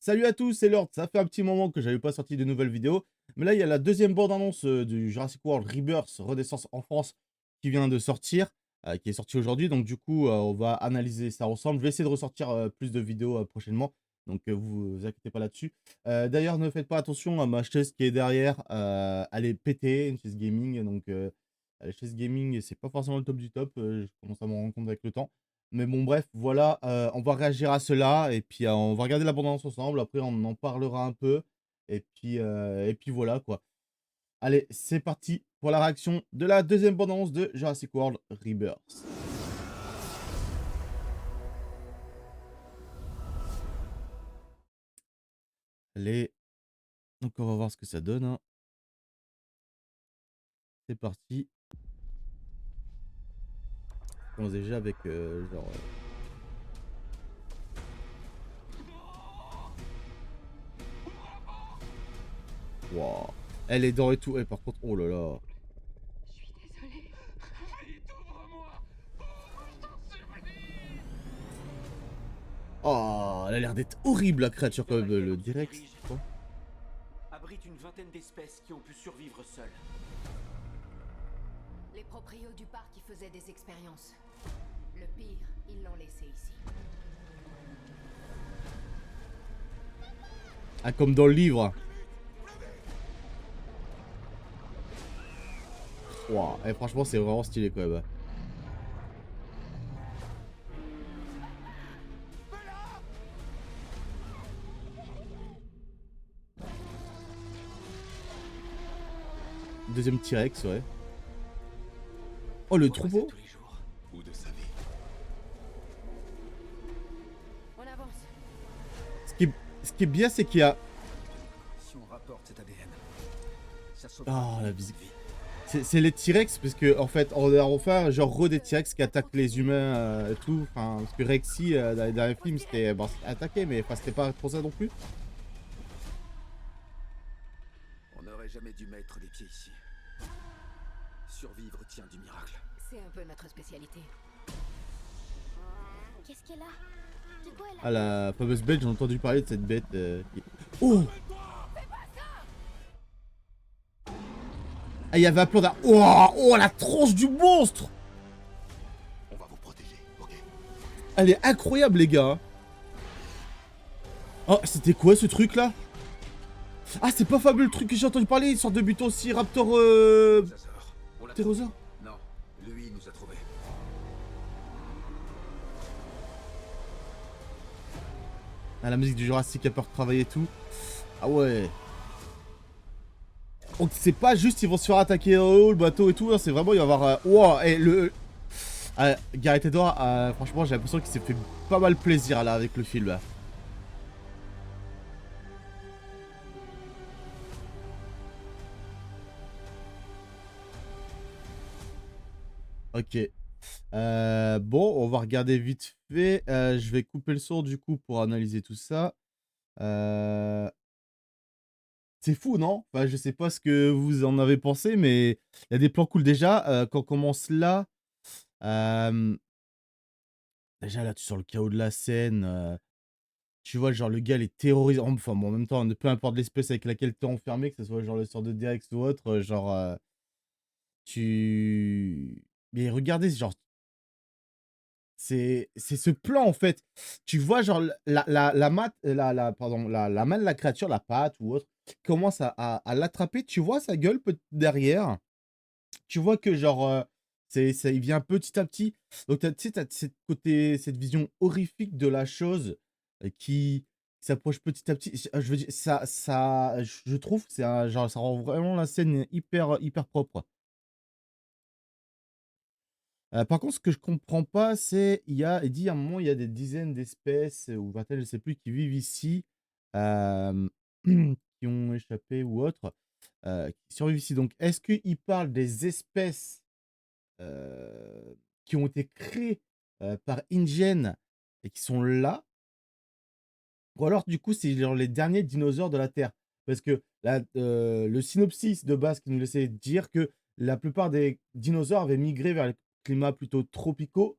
Salut à tous, c'est Lord. Ça fait un petit moment que j'avais pas sorti de nouvelles vidéos. Mais là, il y a la deuxième bande-annonce du Jurassic World Rebirth, Renaissance en France, qui vient de sortir, qui est sortie aujourd'hui. Donc du coup, on va analyser ça ensemble. Je vais essayer de ressortir plus de vidéos prochainement. Donc vous inquiétez pas là-dessus. D'ailleurs, ne faites pas attention à ma chaise qui est derrière. Elle est pétée, une chaise gaming. Donc la chaise gaming, c'est pas forcément le top du top. Je commence à m'en rendre compte avec le temps. Mais bon, bref, voilà, on va réagir à cela et puis, on va regarder l'abondance ensemble. Après, on en parlera un peu et puis voilà, quoi. Allez, c'est parti pour la réaction de la deuxième bande de Jurassic World Rebirth. Allez, donc on va voir ce que ça donne, hein. C'est parti. On commence déjà avec, genre, waouh! Elle est dents et tout et par contre, oh là là. Je suis désolée. Vite, ouvre-moi! Ouvre, je t'en supplie! Oh, elle a l'air d'être horrible la créature quand Dans même, laquelle le on se direct, dirige je crois. abrite une vingtaine d'espèces qui ont pu survivre seules. Les proprios du parc y faisaient des expériences. Le pire, ils l'ont laissé ici. Ah, comme dans le livre. Waouh, et franchement, c'est vraiment stylé quand même. Deuxième T-Rex, ouais. Oh, le On voit ça troupeau. tous les jours. Ou de sa vie. On avance. Ce qui est bien, c'est qu'il y a... Si on rapporte cet ADN, ça sauve Ah, la visite. C'est les T-Rex, parce que, en fait, on a enfin, genre, des T-Rex qui attaquent les humains et tout. Enfin, parce que Rexy, dans les derniers films, c'était bon, c'était attaqué, mais enfin, c'était pas trop ça non plus. On n'aurait jamais dû mettre les pieds ici. Survivre tient du miracle. C'est un peu notre spécialité. Qu'est-ce qu'elle a? De quoi elle a Ah, la fameuse bête, j'ai entendu parler de cette bête. Oh! Ah, il y avait un plan d'un... Oh, oh, la tronche du monstre! On va vous protéger, ok? Elle est incroyable, les gars. Oh, c'était quoi ce truc là? Ah, c'est pas fabuleux le truc que j'ai entendu parler, une sorte de buton aussi, Raptor Ça sort. On l'a Pterosaure. trouvé. Non, lui il nous a trouvés. Ah, la musique du Jurassic a peur de travailler et tout. Ah ouais. Donc c'est pas juste ils vont se faire attaquer en haut, le bateau et tout, hein, c'est vraiment il va y avoir... Wow, et le... Gareth Edwards, franchement j'ai l'impression qu'il s'est fait pas mal plaisir là avec le film là. Ok. Bon, on va regarder vite fait. Je vais couper le son du coup pour analyser tout ça. Euh... C'est fou, non? Enfin, je sais pas ce que vous en avez pensé, mais il y a des plans cool déjà. Quand on commence là, euh, déjà là, tu sens le chaos de la scène. Tu vois, genre, le gars, il est terrorisé. Enfin, bon, en même temps, peu importe l'espèce avec laquelle tu es enfermé, que ce soit genre le sort de Derex ou autre, genre, tu. Mais regardez, genre, c'est ce plan, en fait. Tu vois, genre, pardon, la main de la créature, la patte ou autre, commence à l'attraper. Tu vois sa gueule derrière. Tu vois que, genre, ça, il vient petit à petit. Donc, tu sais, tu as cette vision horrifique de la chose qui s'approche petit à petit. Je veux dire, je trouve, c'est genre, ça rend vraiment la scène hyper propre. Par contre, ce que je comprends pas, c'est il dit à un moment, il y a des dizaines d'espèces ou vingtaines, je sais plus, qui vivent ici, hem, qui ont échappé ou autre, qui survivent ici. Donc, est-ce qu'il parle des espèces, qui ont été créées, par InGen et qui sont là? Ou alors, du coup, c'est genre les derniers dinosaures de la Terre? Parce que le synopsis de base qui nous laissait dire que la plupart des dinosaures avaient migré vers les climats plutôt tropicaux,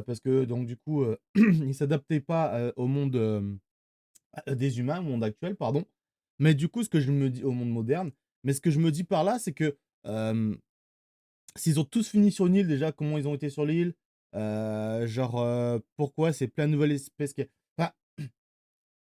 parce que donc du coup, ils s'adaptaient pas, au monde, des humains au monde actuel, pardon. Mais du coup, ce que je me dis au monde moderne, mais ce que je me dis par là, c'est que, s'ils ont tous fini sur une île déjà, comment ils ont été sur l'île? Genre, pourquoi c'est plein de nouvelles espèces qui enfin,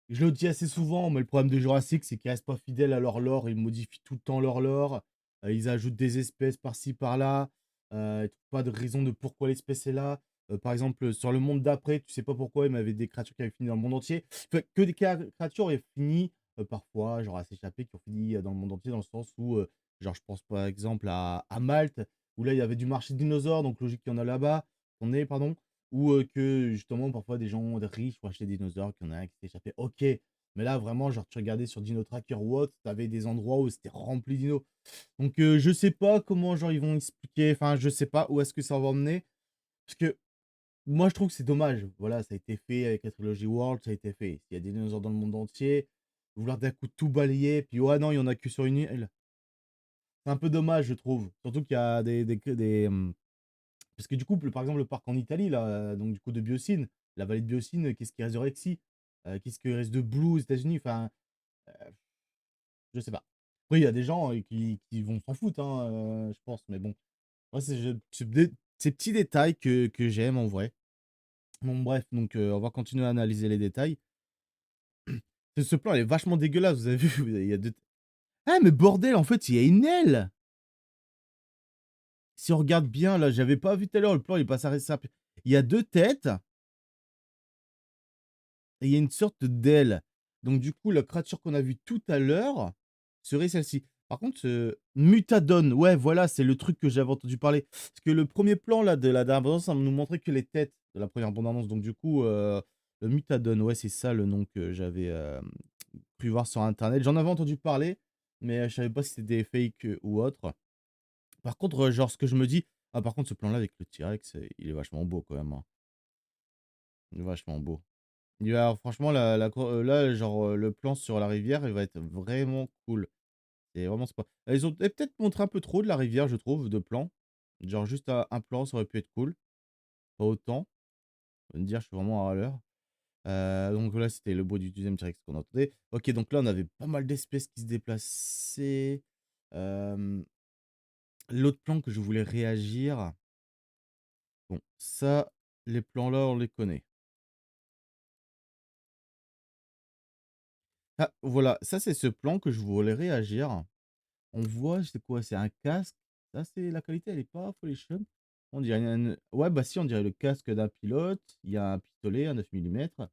je le dis assez souvent, mais le problème de Jurassic, c'est qu'ils restent pas fidèles à leur lore, ils modifient tout le temps leur lore, ils ajoutent des espèces par-ci par-là, ils trouvent pas de raison de pourquoi l'espèce est là. Par exemple, sur le monde d'après, tu sais pas pourquoi, il m'avait des créatures qui avaient fini dans le monde entier. Enfin, que des créatures avaient fini, parfois, genre à s'échapper, qui ont fini, dans le monde entier, dans le sens où, genre je pense par exemple à Malte, où là il y avait du marché de dinosaures, donc logique qu'il y en a là-bas, qu'on est, pardon. Ou que justement, parfois, des gens de riches pour acheter des dinosaures, qu'il y en a un qui s'est échappé. OK, mais là, vraiment, genre, tu regardais sur Dino Tracker ou autre, tu avais des endroits où c'était rempli de dinos. Donc, je sais pas comment, genre, ils vont expliquer, enfin, je sais pas où est-ce que ça va emmener. Parce que moi, je trouve que c'est dommage. Voilà, ça a été fait avec la trilogie World, ça a été fait. S'il y a des dinosaures dans le monde entier, vouloir d'un coup tout balayer, puis ouais, non, il y en a que sur une île. C'est un peu dommage, je trouve. Surtout qu'il y a parce que du coup, par exemple, le parc en Italie, là, donc du coup de Biocine, la vallée de Biocine, qu'est-ce qui reste de Rexy? Qu'est-ce qui reste de Blue aux États-Unis? Enfin, je sais pas. Après, il y a des gens qui vont s'en foutre, hein, je pense, mais bon. Moi, ces petits détails que j'aime en vrai. Bon, bref, donc on va continuer à analyser les détails. Ce plan, il est vachement dégueulasse, vous avez vu? Il y a deux. Ah, mais bordel, en fait, il y a une aile! Si on regarde bien, là, j'avais pas vu tout à l'heure, le plan, il passe à simple. Il y a deux têtes. Et il y a une sorte d'aile. Donc du coup, la créature qu'on a vue tout à l'heure serait celle-ci. Par contre, Mutadone, ouais, voilà, c'est le truc que j'avais entendu parler. Parce que le premier plan là de la dernière bande-annonce, ça nous montrait que les têtes de la première bande-annonce. Donc du coup, le Mutadone, ouais, c'est ça le nom que j'avais cru voir sur Internet. J'en avais entendu parler, mais je savais pas si c'était des fakes ou autre. Par contre, genre, ce que je me dis, ah, par contre, ce plan-là avec le T-Rex, il est vachement beau quand même, hein. Il est vachement beau. Franchement, là, genre, le plan sur la rivière, il va être vraiment cool. C'est vraiment sympa. Ils ont peut-être montré un peu trop de la rivière, je trouve, de plan. Genre juste un plan, ça aurait pu être cool. Pas autant. Faut me dire, je suis vraiment à l'heure. Donc là, c'était le bruit du deuxième T-Rex qu'on entendait. OK, donc là, on avait pas mal d'espèces qui se déplaçaient. Hem, L'autre plan que je voulais réagir, bon, ça, les plans là, on les connaît. Ah, voilà, ça, c'est ce plan que je voulais réagir. On voit, c'est quoi? C'est un casque. Ça, c'est la qualité, elle est pas folichonne. On dirait ouais, bah, si, on dirait le casque d'un pilote. Il y a un pistolet, un 9 millimètres.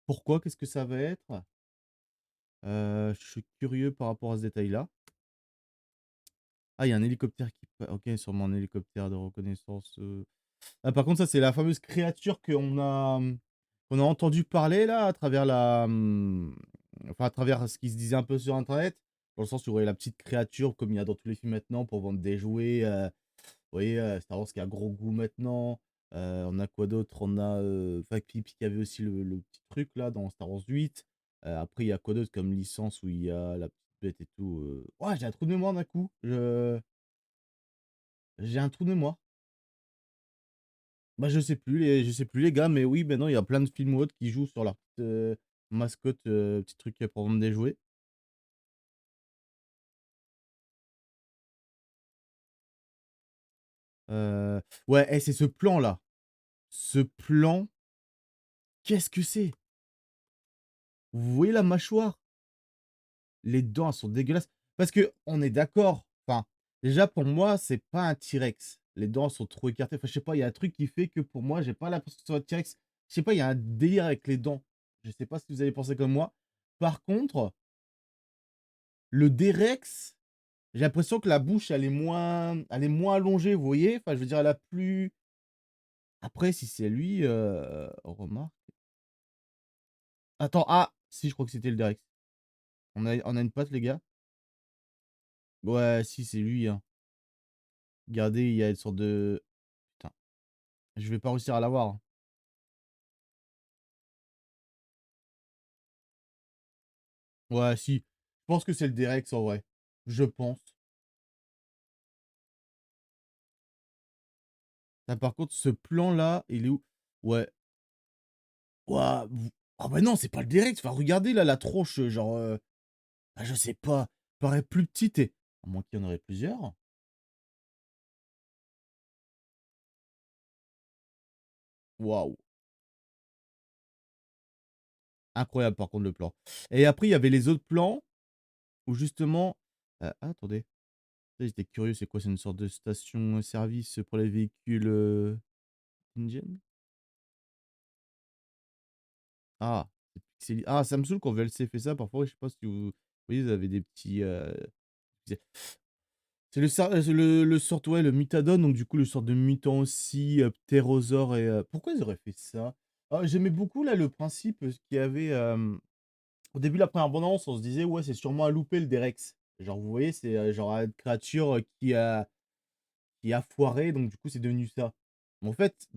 Pourquoi? Qu'est-ce que ça va être? Je suis curieux par rapport à ce détail-là. Ah, il y a un hélicoptère qui OK, sûrement un hélicoptère de reconnaissance, Ah, par contre, ça, c'est la fameuse créature qu'on a entendu parler là, à travers enfin, à travers ce qui se disait un peu sur internet. Dans le sens où, ouais, la petite créature comme il y a dans tous les films maintenant pour vendre des jouets, vous voyez, Star Wars qui a gros goût maintenant. On a quoi d'autre? On a, enfin, puis il y avait aussi le petit truc là dans Star Wars 8. Après il y a quoi d'autre comme licence où il y a la petite bête et tout, Ouais, j'ai un trou de mémoire d'un coup. J'ai un trou de mémoire. Bah, je sais plus les gars, mais oui, maintenant il y a plein de films ou autres qui jouent sur leur petite, mascotte, petit truc, pour vendre des jouets. Ouais, et c'est ce plan-là. Ce plan, qu'est-ce que c'est? Vous voyez la mâchoire? Les dents, elles sont dégueulasses. Parce que on est d'accord, enfin, déjà pour moi, c'est pas un T-Rex. Les dents sont trop écartées. Enfin, je sais pas, il y a un truc qui fait que pour moi, j'ai pas l'impression que ce soit un T-Rex. Je sais pas, il y a un délire avec les dents. Je sais pas si vous avez pensé comme moi. Par contre, le D-Rex, j'ai l'impression que la bouche, elle est moins allongée, vous voyez? Enfin, je veux dire, elle a plus après si c'est lui, remarque attends, ah! Si, je crois que c'était le D-Rex. On a une patte, les gars? Ouais, si, c'est lui, hein. Regardez, il y a une sorte de putain, je vais pas réussir à l'avoir, hein. Ouais, si, je pense que c'est le D-Rex en vrai. Je pense. Ah, par contre, ce plan-là, il est où? Ouais. Waouh! Ah bah non, c'est pas le direct. Enfin, regardez là la tronche, genre, bah, je sais pas, paraît plus petite et à moins qu'il y en aurait plusieurs. Waouh! Incroyable par contre le plan. Et après, il y avait les autres plans où justement, attendez, ça j'étais curieux, c'est quoi? C'est une sorte de station-service pour les véhicules, InGen? Ah, c'est ah, ça me saoule quand VLC fait ça parfois, je sais pas si vous voyez, vous avez des petits, c'est le sar le sort ouais, le Mythodon, donc du coup, le sort de mutant aussi, ptérosaure et pourquoi ils auraient fait ça? Ah, j'aimais beaucoup là le principe, qu'il y avait, au début de la première bande-annonce, on se disait: «Ouais, c'est sûrement à louper le Derex». Genre, vous voyez, c'est, genre une créature, qui a foiré, donc du coup, c'est devenu ça. Mais en fait,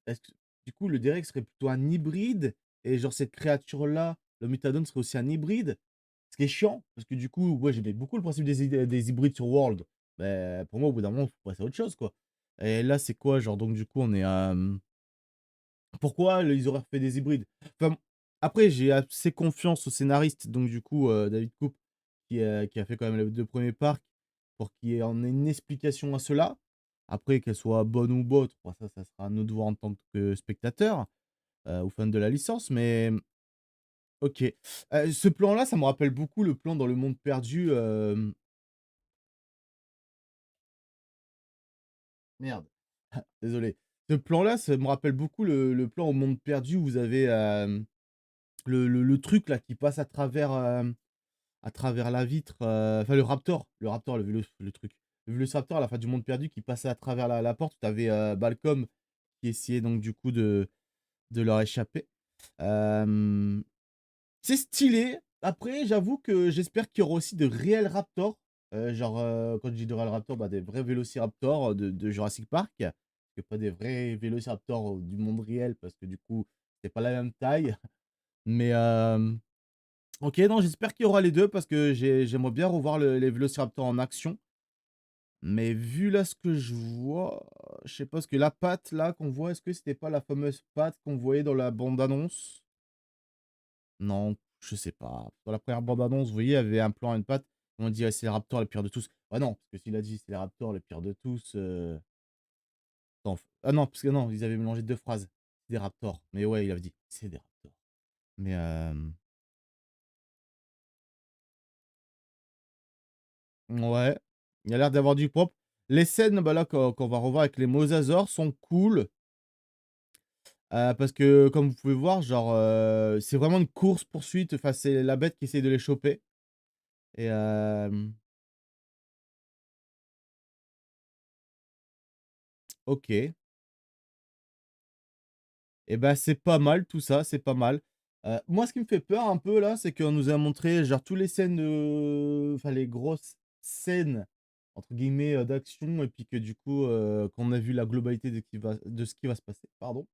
est-ce que du coup, le Derek serait plutôt un hybride et genre cette créature-là, le Mythodon serait aussi un hybride? Ce qui est chiant, parce que du coup, ouais, j'aimais beaucoup le principe des hybrides sur World. Mais pour moi, au bout d'un moment, il faut passer à autre chose, quoi. Et là, c'est quoi? Genre, donc du coup, on est à, pourquoi ils auraient refait des hybrides? Enfin, après, j'ai assez confiance au scénariste, donc du coup, David Koepp, qui a fait quand même les 2 premiers parcs, pour qu'il y en ait une explication à cela. Après, qu'elle soit bonne ou botte, bah, ça sera à nous de voir en tant que spectateur, ou fan de la licence, mais OK. Ce plan-là, ça me rappelle beaucoup le plan dans Le Monde Perdu, merde, désolé. Ce plan-là, ça me rappelle beaucoup le plan au Monde Perdu où vous avez, le truc là qui passe à travers la vitre, enfin le raptor, le truc. Le Vélociraptor à la fin du Monde Perdu qui passait à travers la porte, tu avais, Malcolm qui essayait donc du coup de leur échapper. Hem, c'est stylé. Après, j'avoue que j'espère qu'il y aura aussi de réels raptors, genre, quand je dis de réels raptors, bah, des vrais vélociraptors, de Jurassic Park, que pas des vrais vélociraptors, du monde réel parce que du coup, c'est pas la même taille. Mais, OK, non, j'espère qu'il y aura les 2 parce que j'aimerais bien revoir les vélociraptors en action. Mais vu là ce que je vois, je sais pas, parce que la patte là qu'on voit, est-ce que c'était pas la fameuse patte qu'on voyait dans la bande annonce? Non, je sais pas. Dans la première bande annonce, vous voyez, il y avait un plan à une patte, on dit: «Ah, c'est les raptors les pires de tous». Ah non, parce que s'il a dit: «C'est les raptors les pires de tous», attends, ah non, parce que non, ils avaient mélangé 2 phrases. «Des raptors», mais ouais, il avait dit: «C'est des raptors». Mais, ouais, il y a l'air d'avoir du propre. Les scènes, bah, là, qu'on va revoir avec les mosasaures sont cool, parce que comme vous pouvez voir, genre, c'est vraiment une course-poursuite, enfin, c'est la bête qui essaye de les choper et OK. Et bah, c'est pas mal tout ça, c'est pas mal. Moi, ce qui me fait peur un peu là, c'est qu'on nous a montré genre tous les scènes, enfin les grosses scènes entre guillemets, «d'action» et puis que du coup, qu'on a vu la globalité de ce qui va se passer, pardon.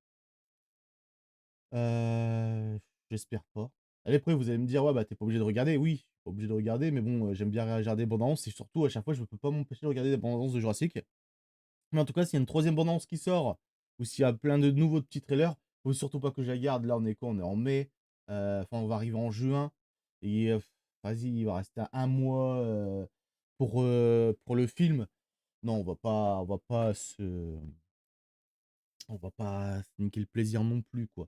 J'espère pas. Allez, après vous allez me dire: «Ouais, bah, tu pas obligé de regarder». Oui, je suis pas obligé de regarder, mais bon, j'aime bien regarder les bandes annonces et surtout à chaque fois je peux pas m'empêcher de regarder les bandes annonces de Jurassic. Mais en tout cas, s'il y a une troisième bande-annonce qui sort ou s'il y a plein de nouveaux petits trailers, faut surtout pas que je la garde. Là, on est quoi? On est en mai, enfin, on va arriver en juin et vas-y, il va rester un mois, pour le film. Non, on va pas se niquer le plaisir non plus, quoi.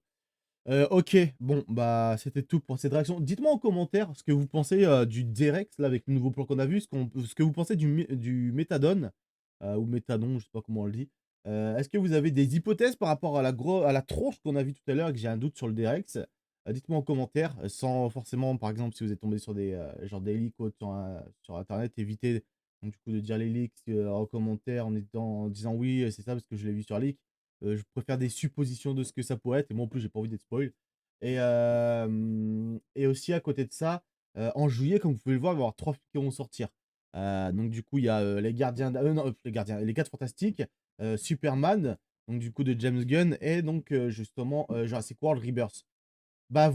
OK, bon, bah, c'était tout pour cette réaction. Dites-moi en commentaire ce que vous pensez, du Derex, là, avec le nouveau plan qu'on a vu, ce que vous pensez du Méthadone, ou Méthanon, je sais pas comment on le dit. Est-ce que vous avez des hypothèses par rapport à la tronche qu'on a vue tout à l'heure et que j'ai un doute sur le Derex? Dites-moi en commentaire, sans forcément, par exemple, si vous êtes tombé sur des, genre des leaks ou autre sur internet, évitez donc du coup de dire les leaks, en commentaire en disant: «Oui, c'est ça parce que je l'ai vu sur leak». Je préfère des suppositions de ce que ça pourrait être et moi en plus j'ai pas envie d'être spoil et aussi à côté de ça, en juillet comme vous pouvez le voir, il va y avoir 3 films qui vont sortir. Donc du coup il y a, les gardiens d non, les gardiens, les 4 fantastiques, Superman, donc du coup de James Gunn et donc justement, Jurassic World Rebirth. Bah,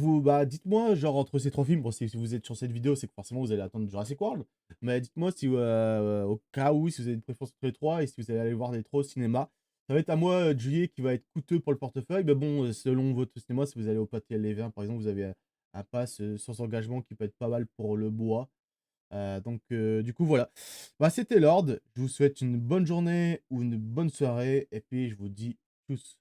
dites-moi genre entre ces 3 films, bon si vous êtes sur cette vidéo, c'est que forcément vous allez attendre Jurassic World, mais dites-moi si, au cas où, si vous avez une préférence entre les 3 et si vous allez aller voir les 3 au cinéma. Ça va être à moi de juillet qui va être coûteux pour le portefeuille. Mais bon, selon votre cinéma, si vous allez au Pâté LV1, par exemple, vous avez un pass sans engagement qui peut être pas mal pour le bois. Du coup, voilà. Bah, c'était Lord. Je vous souhaite une bonne journée ou une bonne soirée. Et puis, je vous dis tous.